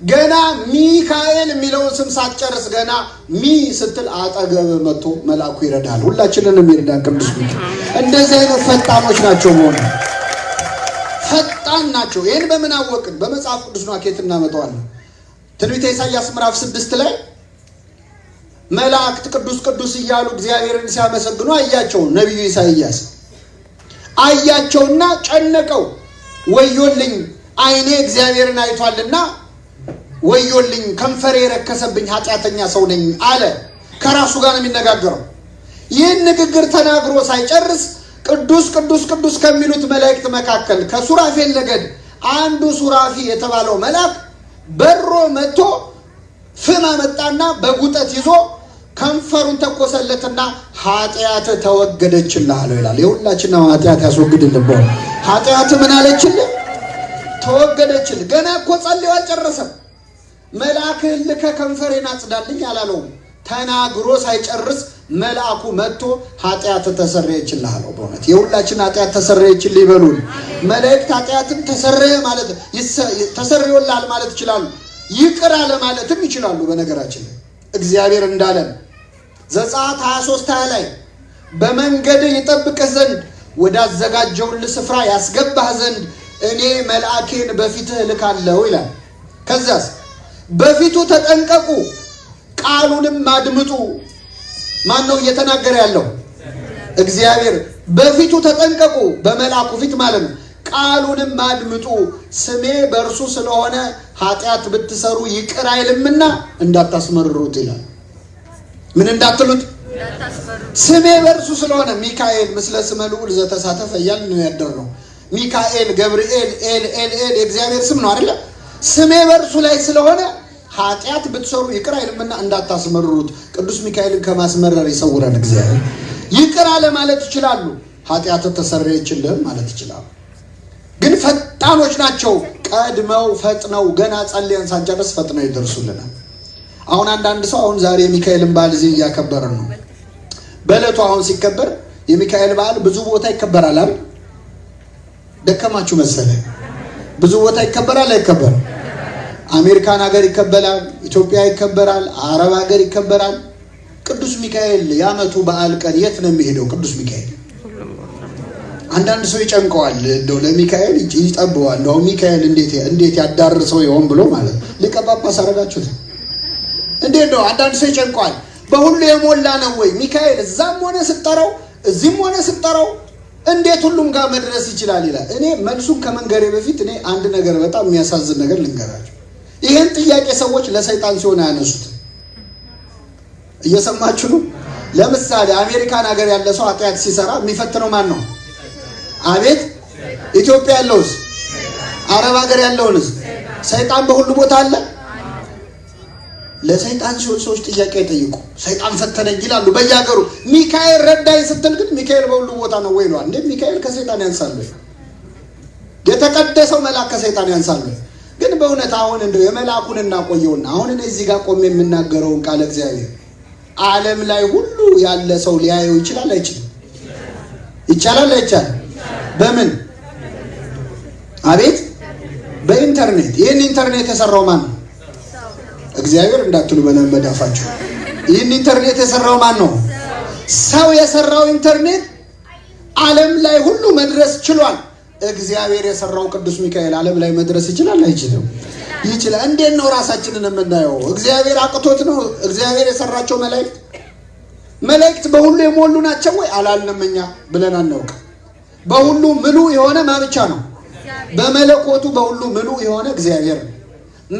ገና ሚካኤል የሚለውን ስም ሳትጨርስ ገና ሚ ስትል አጠገብ መጥቶ መልአኩ ይረዳል። ሁላችንንም ይረዳል ቅዱስ ሚካኤል። እንደዚህ አይነት ፈጣኖች ናቸው። መሆኑ ፈጣን ናቸው። ይህን በምን አወቅን? በመጽሐፍ ቅዱስ ነው። ከየት እናመጣዋለን? ትንቢተ ኢሳይያስ ምዕራፍ 6 ላይ መላእክት ቅዱስ ቅዱስ እያሉ እግዚአብሔርን ሲያመሰግኑ አያቸው ነቢዩ ኢሳይያስ። አያቸውና ጨነቀው። ወዮልኝ ዓይኔ እግዚአብሔርን አይቷልና ወዮልኝ ከንፈሬ የረከሰብኝ ኃጢአተኛ ሰው ነኝ አለ። ከራሱ ጋር ነው የሚነጋገረው። ይህን ንግግር ተናግሮ ሳይጨርስ ቅዱስ ቅዱስ ቅዱስ ከሚሉት መላእክት መካከል ከሱራፌል ነገድ አንዱ ሱራፊ የተባለው መልአክ በሮ መጥቶ ፍም አመጣና በጉጠት ይዞ ከንፈሩን ተኮሰለትና ኃጢአት ተወገደችልህ አለው ይላል። የሁላችንም ኃጢአት ያስወግድልን። ኃጢአት ምን አለችልህ? ተወገደችልህ። ገና እኮ ጸልዮ አልጨረሰም። መልአክህን ልከህ ከንፈሬን አጽዳልኝ አላለውም። ተናግሮ ሳይጨርስ መልአኩ መጥቶ ኃጢአት ተሰረየችልህ አለው። በእውነት የሁላችን ኃጢአት ተሰረየችልህ ይበሉን። መላእክት ኃጢአትን ተሰረየ ማለት ተሰረየልሃል ማለት ይችላሉ። ይቅር አለ ማለትም ይችላሉ። በነገራችን እግዚአብሔር እንዳለን ዘጸአት 23:20 ላይ በመንገድ ይጠብቅህ ዘንድ ወዳዘጋጀውልህ ስፍራ ያስገባህ ዘንድ እኔ መልአኬን በፊትህ እልካለሁ ይላል። ከዛስ በፊቱ ተጠንቀቁ ቃሉንም አድምጡ። ማን ነው እየተናገረ ያለው? እግዚአብሔር። በፊቱ ተጠንቀቁ በመልአኩ ፊት ማለት ነው። ቃሉንም አድምጡ ስሜ በእርሱ ስለሆነ ኃጢአት ብትሰሩ ይቅር አይልምና እንዳታስመርሩት ይላል። ምን እንዳትሉት? ስሜ በእርሱ ስለሆነ ሚካኤል ምስለ ስመ ልዑል ዘተሳተፈ እያልን ነው ያደርነው። ሚካኤል፣ ገብርኤል፣ ኤል የእግዚአብሔር ስም ነው አይደለ? ስሜ በእርሱ ላይ ስለሆነ ኃጢአት ብትሰሩ ይቅር አይልምና እንዳታስመርሩት። ቅዱስ ሚካኤልን ከማስመረር ይሰውረን እግዚአብሔር። ይቅር አለ ማለት ይችላሉ። ኃጢአት ተሰረየችልህ ማለት ይችላሉ። ግን ፈጣኖች ናቸው። ቀድመው ፈጥነው ገና ጸልየን ሳንጨርስ ፈጥነው ይደርሱልናል። አሁን አንዳንድ ሰው አሁን ዛሬ የሚካኤልን በዓል እዚህ እያከበረ ነው። በዕለቱ አሁን ሲከበር የሚካኤል በዓል ብዙ ቦታ ይከበራል አይደል? ደከማችሁ መሰለኝ። ብዙ ቦታ ይከበራል አይከበርም? አሜሪካን ሀገር ይከበራል፣ ኢትዮጵያ ይከበራል፣ አረብ ሀገር ይከበራል። ቅዱስ ሚካኤል የዓመቱ በዓል ቀን የት ነው የሚሄደው? ቅዱስ ሚካኤል አንዳንድ ሰው ይጨንቀዋል። እንደው ለሚካኤል ይጠበዋል። እንደው ሚካኤል እንዴት ያዳርሰው ይሆን ብሎ ማለት ሊቀ ጳጳስ አደረጋችሁት እንዴት ነው? አንዳንድ ሰው ይጨንቀዋል። በሁሉ የሞላ ነው ወይ ሚካኤል? እዛም ሆነ ስጠራው እዚህም ሆነ ስጠራው እንዴት ሁሉም ጋር መድረስ ይችላል ይላል። እኔ መልሱን ከመንገሬ በፊት እኔ አንድ ነገር በጣም የሚያሳዝን ነገር ልንገራችሁ። ይሄን ጥያቄ ሰዎች ለሰይጣን ሲሆን ያነሱት። እየሰማችሁ ነው? ለምሳሌ አሜሪካን ሀገር ያለ ሰው ኃጢአት ሲሰራ የሚፈትነው ማን ነው? አቤት ኢትዮጵያ ያለውስ? አረብ ሀገር ያለውንስ? ሰይጣን በሁሉ ቦታ አለ። ለሰይጣን ሲሆን ሰዎች ጥያቄ አይጠይቁ። ሰይጣን ፈተነኝ ይላሉ በየሀገሩ። ሚካኤል ረዳኝ ስትል ግን ሚካኤል በሁሉ ቦታ ነው ወይ ነው? እንዴ ሚካኤል ከሰይጣን ያንሳል? የተቀደሰው መልአክ ከሰይጣን ያንሳል? ግን በእውነት አሁን እንደው የመልአኩን እናቆየውና አሁን እኔ እዚህ ጋር ቆሜ የምናገረውን ቃል እግዚአብሔር ዓለም ላይ ሁሉ ያለ ሰው ሊያየው ይችላል አይችልም? ይቻላል አይቻልም? በምን? አቤት በኢንተርኔት። ይህን ኢንተርኔት የሰራው ማን ነው? እግዚአብሔር እንዳትሉ በመዳፋችሁ። ይህን ኢንተርኔት የሰራው ማን ነው? ሰው የሰራው ኢንተርኔት ዓለም ላይ ሁሉ መድረስ ችሏል። እግዚአብሔር የሰራው ቅዱስ ሚካኤል ዓለም ላይ መድረስ ይችላል አይችልም? ይችላል። እንዴት ነው ራሳችንን የምናየው? እግዚአብሔር አቅቶት ነው? እግዚአብሔር የሰራቸው መላእክት በሁሉ የሞሉ ናቸው ወይ አላልንም? እኛ ብለን አናውቅ። በሁሉ ምሉ የሆነ ማን ብቻ ነው? በመለኮቱ በሁሉ ምሉ የሆነ እግዚአብሔር ነው።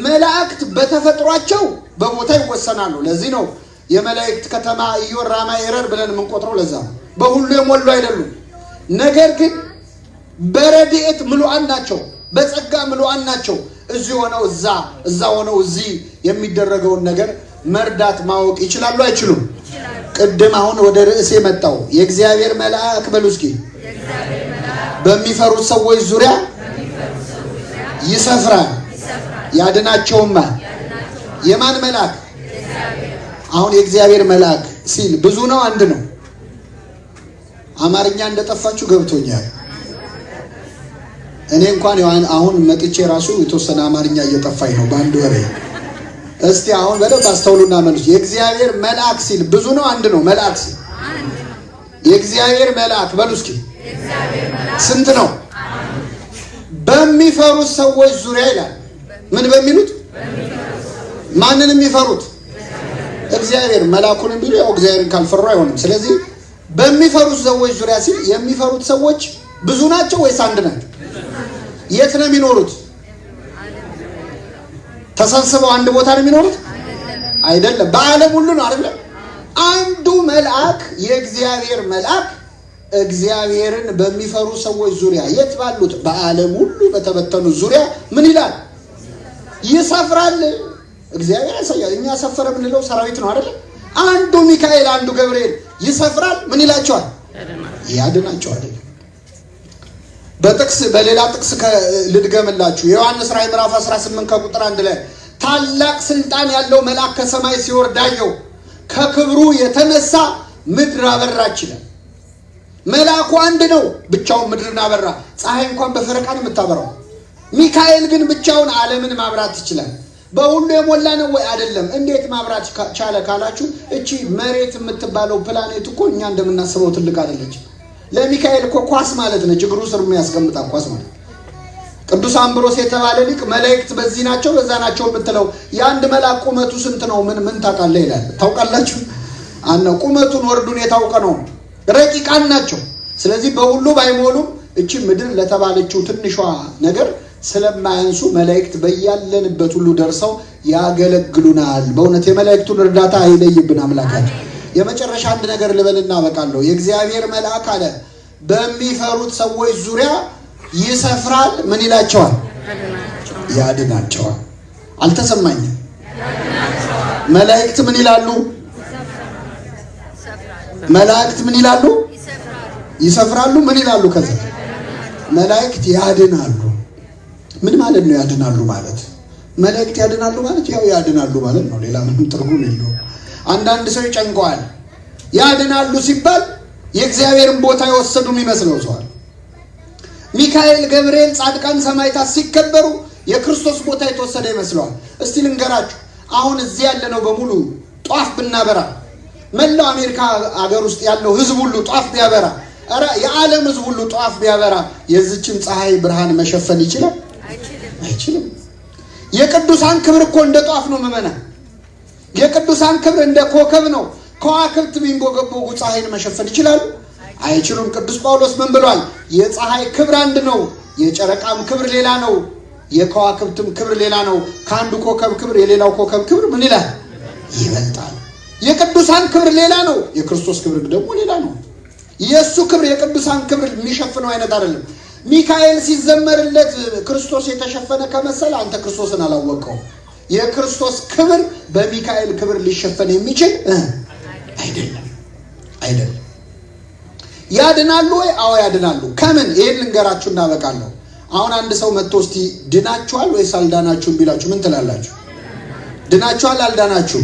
መላእክት በተፈጥሯቸው በቦታ ይወሰናሉ። ለዚህ ነው የመላእክት ከተማ ኢዮር ራማ ኤረር ብለን የምንቆጥረው። ለዛ ነው በሁሉ የሞሉ አይደሉም። ነገር ግን በረድኤት ምሉዓን ናቸው፣ በጸጋ ምሉዓን ናቸው። እዚህ ሆነው እዛ ሆነው እዚህ የሚደረገውን ነገር መርዳት ማወቅ ይችላሉ አይችሉም? ቅድም አሁን ወደ ርዕሴ መጣው። የእግዚአብሔር መልአክ በሉ እስኪ በሚፈሩት ሰዎች ዙሪያ ይሰፍራል ያድናቸውማል። የማን መልአክ? አሁን የእግዚአብሔር መልአክ ሲል ብዙ ነው አንድ ነው? አማርኛ እንደጠፋችሁ ገብቶኛል። እኔ እንኳን አሁን መጥቼ ራሱ የተወሰነ አማርኛ እየጠፋኝ ነው በአንድ ወሬ። እስቲ አሁን በደንብ አስተውሉና መልሱ። የእግዚአብሔር መልአክ ሲል ብዙ ነው አንድ ነው? መልአክ ሲል የእግዚአብሔር መልአክ በሉ እስኪ ስንት ነው? በሚፈሩት ሰዎች ዙሪያ ይላል። ምን በሚሉት? ማንን የሚፈሩት? እግዚአብሔር። መልአኩንም ቢሉ ያው እግዚአብሔርን ካልፈሩ አይሆንም። ስለዚህ በሚፈሩት ሰዎች ዙሪያ ሲል የሚፈሩት ሰዎች ብዙ ናቸው ወይስ አንድ ናቸው? የት ነው የሚኖሩት? ተሰብስበው አንድ ቦታ ነው የሚኖሩት? አይደለም። በዓለም ሁሉ ነው አይደለም? አንዱ መልአክ የእግዚአብሔር መልአክ እግዚአብሔርን በሚፈሩ ሰዎች ዙሪያ የት ባሉት በዓለም ሁሉ በተበተኑ ዙሪያ ምን ይላል? ይሰፍራል። እግዚአብሔር ያሳያል። እኛ ሰፈረ የምንለው ሰራዊት ነው አይደለም? አንዱ ሚካኤል አንዱ ገብርኤል ይሰፍራል። ምን ይላቸዋል? ያድናቸዋል። በሌላ ጥቅስ ልድገምላችሁ። የዮሐንስ ራዕይ ምዕራፍ 18 ከቁጥር 1 ላይ ታላቅ ስልጣን ያለው መልአክ ከሰማይ ሲወርድ አየሁ፣ ከክብሩ የተነሳ ምድር አበራች ይላል። መልአኩ አንድ ነው፣ ብቻውን ምድርን አበራ። ፀሐይ እንኳን በፈረቃ ነው የምታበራው። ሚካኤል ግን ብቻውን ዓለምን ማብራት ይችላል። በሁሉ የሞላ ነው ወይ? አይደለም። እንዴት ማብራት ቻለ ካላችሁ፣ እቺ መሬት የምትባለው ፕላኔት እኮ እኛ እንደምናስበው ትልቅ አይደለች። ለሚካኤል እኮ ኳስ ማለት ነች፣ እግሩ ስር የሚያስቀምጣ ኳስ ማለት። ቅዱስ አምብሮስ የተባለ ሊቅ መላእክት በዚህ ናቸው በዛ ናቸው የምትለው የአንድ መልአክ ቁመቱ ስንት ነው? ምን ታውቃለህ ይላል። ታውቃላችሁ? አነው ቁመቱን ወርዱን የታውቀ ነው። ረቂቃን ናቸው። ስለዚህ በሁሉ ባይሞሉም እቺ ምድር ለተባለችው ትንሿ ነገር ስለማያንሱ መላእክት በያለንበት ሁሉ ደርሰው ያገለግሉናል። በእውነት የመላእክቱን እርዳታ አይለይብን አምላካችን። የመጨረሻ አንድ ነገር ልበልና አበቃለሁ። የእግዚአብሔር መልአክ አለ በሚፈሩት ሰዎች ዙሪያ ይሰፍራል። ምን ይላቸዋል? ያድናቸዋል። አልተሰማኝም? መላእክት ምን ይላሉ? መላእክት ምን ይላሉ? ይሰፍራሉ። ምን ይላሉ? ከዛ መላእክት ያድናሉ። ምን ማለት ነው ያድናሉ ማለት? መላእክት ያድናሉ ማለት ያው ያድናሉ ማለት ነው። ሌላ ምንም ትርጉም የለውም። አንዳንድ ሰው ይጨንቀዋል። ያድናሉ ሲባል የእግዚአብሔርን ቦታ የወሰዱ የሚመስለው ሰዋል። ሚካኤል፣ ገብርኤል፣ ጻድቃን፣ ሰማዕታት ሲከበሩ የክርስቶስ ቦታ የተወሰደ ይመስለዋል። እስቲ ልንገራችሁ፣ አሁን እዚህ ያለነው በሙሉ ጧፍ ብናበራ፣ መላው አሜሪካ ሀገር ውስጥ ያለው ህዝብ ሁሉ ጧፍ ቢያበራ፣ የዓለም ህዝብ ሁሉ ጧፍ ቢያበራ የዚችን ፀሐይ ብርሃን መሸፈን ይችላል? አይችልም። የቅዱሳን ክብር እኮ እንደ ጧፍ ነው መመና። የቅዱሳን ክብር እንደ ኮከብ ነው። ከዋክብት ቢንቦገቦጉ ፀሐይን መሸፈን ይችላሉ? አይችሉም። ቅዱስ ጳውሎስ ምን ብሏል? የፀሐይ ክብር አንድ ነው፣ የጨረቃም ክብር ሌላ ነው፣ የከዋክብትም ክብር ሌላ ነው። ከአንዱ ኮከብ ክብር የሌላው ኮከብ ክብር ምን ይላል? ይበልጣል። የቅዱሳን ክብር ሌላ ነው፣ የክርስቶስ ክብር ደግሞ ሌላ ነው። የእሱ ክብር የቅዱሳን ክብር የሚሸፍነው አይነት አይደለም። ሚካኤል ሲዘመርለት ክርስቶስ የተሸፈነ ከመሰለ አንተ ክርስቶስን አላወቀው። የክርስቶስ ክብር በሚካኤል ክብር ሊሸፈን የሚችል አይደለም። ያድናሉ ወይ? አዎ ያድናሉ። ከምን? ይሄን ልንገራችሁ እናበቃለሁ። አሁን አንድ ሰው መጥቶ እስቲ ድናችኋል ወይስ አልዳናችሁም ቢላችሁ ምን ትላላችሁ? ድናችኋል አልዳናችሁ?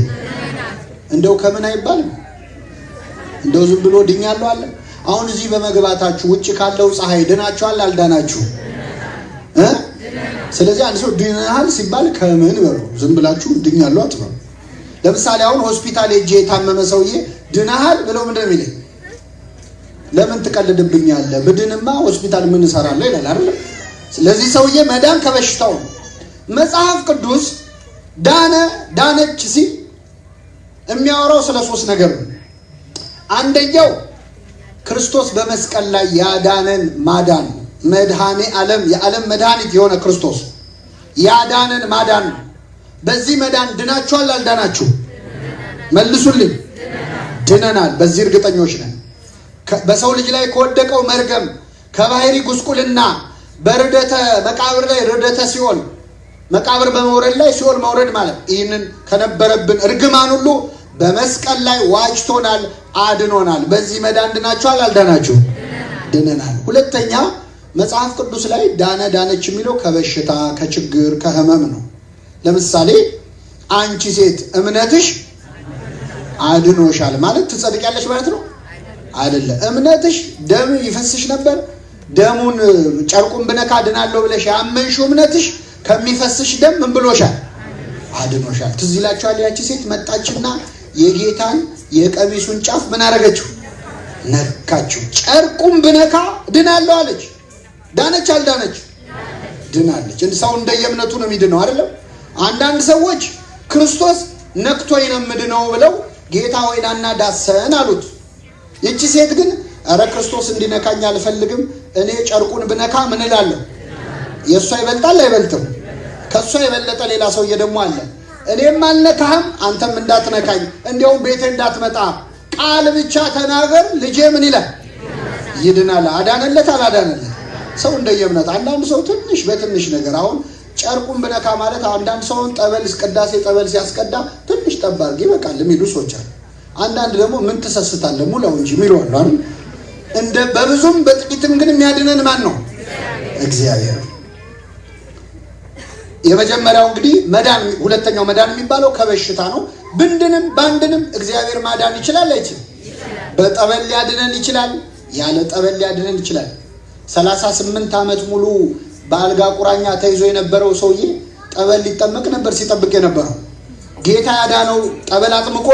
እንደው ከምን አይባልም። እንደው ዝም ብሎ ድኛለሁ አለ። አሁን እዚህ በመግባታችሁ ውጭ ካለው ፀሐይ ድናችኋል አልዳናችሁ? ስለዚህ አንድ ሰው ድናል ሲባል ከምን በሉ። ዝም ብላችሁ ድኛለሁ አትበሉ። ለምሳሌ አሁን ሆስፒታል ሄጄ የታመመ ሰውዬ ድናሃል ብለው ምንድን ነው የሚለኝ? ለምን ትቀልድብኛለህ? ብድንማ ሆስፒታል ምን እሰራለሁ ይላል አይደል? ስለዚህ ሰውዬ መዳን ከበሽታው ነው። መጽሐፍ ቅዱስ ዳነች ሲል የሚያወራው ስለ ሶስት ነገር ነው። አንደኛው ክርስቶስ በመስቀል ላይ ያዳነን ማዳን ነው። መድኃኔ ዓለም የዓለም መድኃኒት የሆነ ክርስቶስ ያዳነን ማዳን ነው። በዚህ መዳን ድናችኋል አልዳናችሁ? መልሱልኝ። ድነናል። በዚህ እርግጠኞች ነን። በሰው ልጅ ላይ ከወደቀው መርገም፣ ከባህሪ ጉስቁልና፣ በርደተ መቃብር ላይ ርደተ ሲኦል መቃብር በመውረድ ላይ ሲኦል መውረድ ማለት ይህንን ከነበረብን እርግማን ሁሉ በመስቀል ላይ ዋጅቶናል፣ አድኖናል። በዚህ መዳን ድናችኋል አልዳናችሁ? ድነናል። ሁለተኛ መጽሐፍ ቅዱስ ላይ ዳነች የሚለው ከበሽታ ከችግር ከህመም ነው። ለምሳሌ አንቺ ሴት እምነትሽ አድኖሻል ማለት ትጸድቂያለሽ ማለት ነው አይደለም። እምነትሽ ደም ይፈስሽ ነበር፣ ደሙን ጨርቁን ብነካ ድናለሁ ብለሽ ያመንሽው እምነትሽ ከሚፈስሽ ደም ምን ብሎሻል? አድኖሻል። ትዝ ይላችኋል ያቺ ሴት መጣችና የጌታን የቀሚሱን ጫፍ ምን አደረገችው? ነካችው። ጨርቁን ብነካ ድናለሁ አለች። ዳነች አልዳነች? ድናለች። ሰው እንደየእምነቱ ነው የሚድነው አይደለም። አንዳንድ ሰዎች ክርስቶስ ነክቶኝ ነው የምድነው ብለው ጌታ ሆይ ናና ዳሰን አሉት። ይቺ ሴት ግን አረ ክርስቶስ እንዲነካኝ አልፈልግም፣ እኔ ጨርቁን ብነካ ምን እላለሁ? የእሷ ይበልጣል አይበልጥም? ከእሷ የበለጠ ሌላ ሰውዬ ደግሞ አለ። እኔም አልነካህም አንተም እንዳትነካኝ፣ እንዲያውም ቤቴ እንዳትመጣ ቃል ብቻ ተናገር፣ ልጄ ምን ይላል? ይድናል። አዳነለት አላዳነለት? ሰው እንደየእምነት። አንዳንድ ሰው ትንሽ በትንሽ ነገር አሁን ጨርቁን ብነካ ማለት አንዳንድ ሰውን ጠበል ቅዳሴ ጠበል ሲያስቀዳ ትንሽ ጠባርግ ይበቃል የሚሉ ሰዎች አሉ። አንዳንድ ደግሞ ምን ትሰስታለህ ሙላው እንጂ የሚሉ አሉ አይደል? እንደ በብዙም በጥቂትም ግን የሚያድነን ማን ነው? እግዚአብሔር። የመጀመሪያው እንግዲህ መዳን፣ ሁለተኛው መዳን የሚባለው ከበሽታ ነው። ብንድንም ባንድንም እግዚአብሔር ማዳን ይችላል አይችልም? በጠበል ሊያድነን ይችላል፣ ያለ ጠበል ሊያድነን ይችላል። 38 ዓመት ሙሉ በአልጋ ቁራኛ ተይዞ የነበረው ሰውዬ ጠበል ሊጠመቅ ነበር ሲጠብቅ የነበረው። ጌታ ያዳነው ጠበል አጥምቆ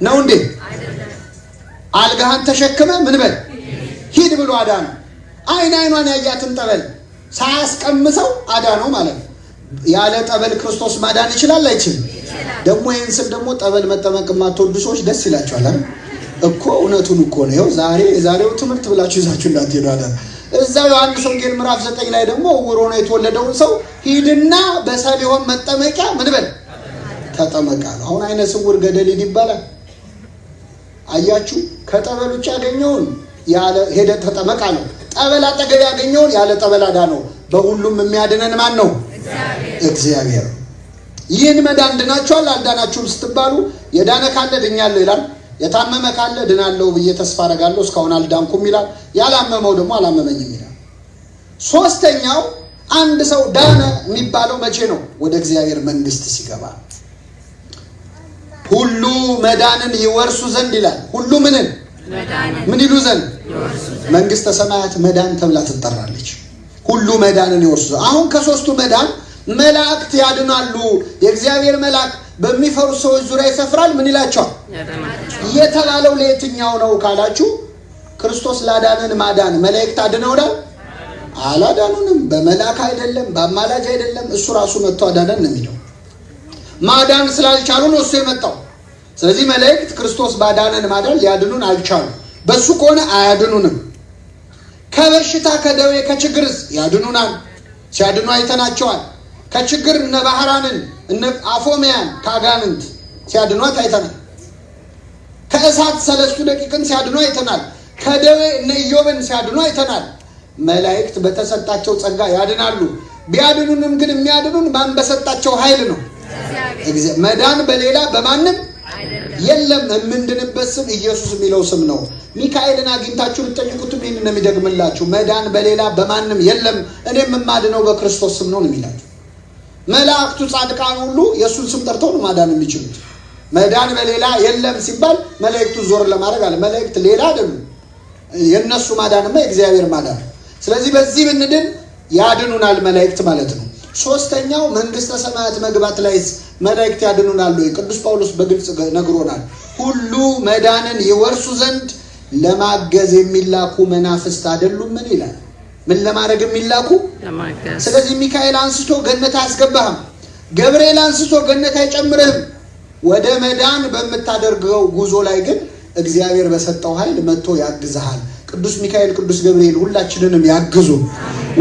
ነው እንዴ? አልጋህን ተሸክመ ምን በል ሂድ ብሎ አዳነው። አይኗን ያያትን ጠበል ሳያስቀምሰው አዳነው ማለት ነው። ያለ ጠበል ክርስቶስ ማዳን ይችላል አይችልም? ደግሞ ይህን ስል ደግሞ ጠበል መጠመቅ የማትወዱ ሰዎች ደስ ይላቸዋል አይደል? እኮ እውነቱን እኮ ነው። ይኸው የዛሬው ትምህርት ብላችሁ ይዛችሁ እንዳትሄዱ አለ። እዛው ዮሐንስ ወንጌል ምዕራፍ 9 ላይ ደግሞ ዕውር ሆኖ የተወለደውን ሰው ሂድና በሰሊሆም መጠመቂያ ምን በል ተጠመቃ ነው። አሁን አይነ ስውር ገደል ሂድ ይባላል? አያችሁ፣ ከጠበል ውጭ ያገኘውን ያለ ሄደ ተጠመቃ ነው። ጠበል አጠገብ ያገኘውን ያለ ጠበል አዳነው። በሁሉም የሚያድነን ማን ነው? እግዚአብሔር። ይህን መዳን ድናችኋል አልዳናችሁም ስትባሉ የዳነ ካለ ድኛለሁ ይላል። የታመመ ካለ ድናለሁ ብዬ ተስፋ አደርጋለሁ እስካሁን አልዳንኩም ይላል። ያላመመው ደግሞ አላመመኝም ይላል። ሶስተኛው አንድ ሰው ዳነ የሚባለው መቼ ነው? ወደ እግዚአብሔር መንግስት ሲገባ። ሁሉ መዳንን ይወርሱ ዘንድ ይላል። ሁሉ ምንን ምን ይሉ ዘንድ? መንግስተ ሰማያት መዳን ተብላ ትጠራለች። ሁሉ መዳንን ይወርሱ ዘንድ። አሁን ከሶስቱ መዳን መላእክት ያድናሉ። የእግዚአብሔር መልአክ በሚፈሩ ሰዎች ዙሪያ ይሰፍራል። ምን ይላቸዋል? የተባለው ለየትኛው ነው ካላችሁ፣ ክርስቶስ ላዳነን ማዳን መላእክት አድነውናል? አላዳኑንም። በመልአክ አይደለም፣ በአማላጅ አይደለም፣ እሱ ራሱ መጥቶ አዳነን ነው የሚለው። ማዳን ስላልቻሉ ነው እሱ የመጣው። ስለዚህ መላእክት ክርስቶስ ባዳነን ማዳን ሊያድኑን አልቻሉ። በሱ ከሆነ አያድኑንም። ከበሽታ ከደዌ ከችግርስ ያድኑናል። ሲያድኑ አይተናቸዋል። ከችግር እነ ባህራንን እነ አፎሚያን ከአጋንንት ሲያድኗት አይተናል። ከእሳት 3 ደቂቅን ሲያድኑ አይተናል። ከደዌ እነ ኢዮብን ሲያድኑ አይተናል። መላእክት በተሰጣቸው ጸጋ ያድናሉ። ቢያድኑንም ግን የሚያድኑን ማን በሰጣቸው ኃይል ነው። መዳን በሌላ በማንም የለም። የምንድንበት ስም ኢየሱስ የሚለው ስም ነው። ሚካኤልን አግኝታችሁ ልትጠይቁትም ይህን ነው የሚደግምላችሁ። መዳን በሌላ በማንም የለም፣ እኔም የማድነው በክርስቶስ ስም ነው የሚላችሁ። መላእክቱ ጻድቃን ሁሉ የእሱን ስም ጠርተው ነው ማዳን የሚችሉት። መዳን በሌላ የለም ሲባል መላእክቱ ዞር ለማድረግ አለ። መላእክት ሌላ አይደሉም። የእነሱ ማዳንማ የእግዚአብሔር ማዳን። ስለዚህ በዚህ ብንድን ያድኑናል መላእክት ማለት ነው። ሶስተኛው መንግስተ ሰማያት መግባት ላይ መላእክት ያድኑናል ወይ? ቅዱስ ጳውሎስ በግልጽ ነግሮናል። ሁሉ መዳንን ይወርሱ ዘንድ ለማገዝ የሚላኩ መናፍስት አይደሉም? ምን ይላል? ምን ለማድረግ የሚላኩ? ስለዚህ ሚካኤል አንስቶ ገነት አያስገባህም። ገብርኤል አንስቶ ገነት አይጨምርህም። ወደ መዳን በምታደርገው ጉዞ ላይ ግን እግዚአብሔር በሰጠው ኃይል መጥቶ ያግዝሃል። ቅዱስ ሚካኤል ቅዱስ ገብርኤል ሁላችንንም ያግዙ።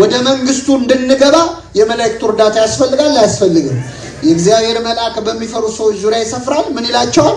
ወደ መንግስቱ እንድንገባ የመላእክቱ እርዳታ ያስፈልጋል አያስፈልግም? የእግዚአብሔር መልአክ በሚፈሩ ሰዎች ዙሪያ ይሰፍራል። ምን ይላቸዋል?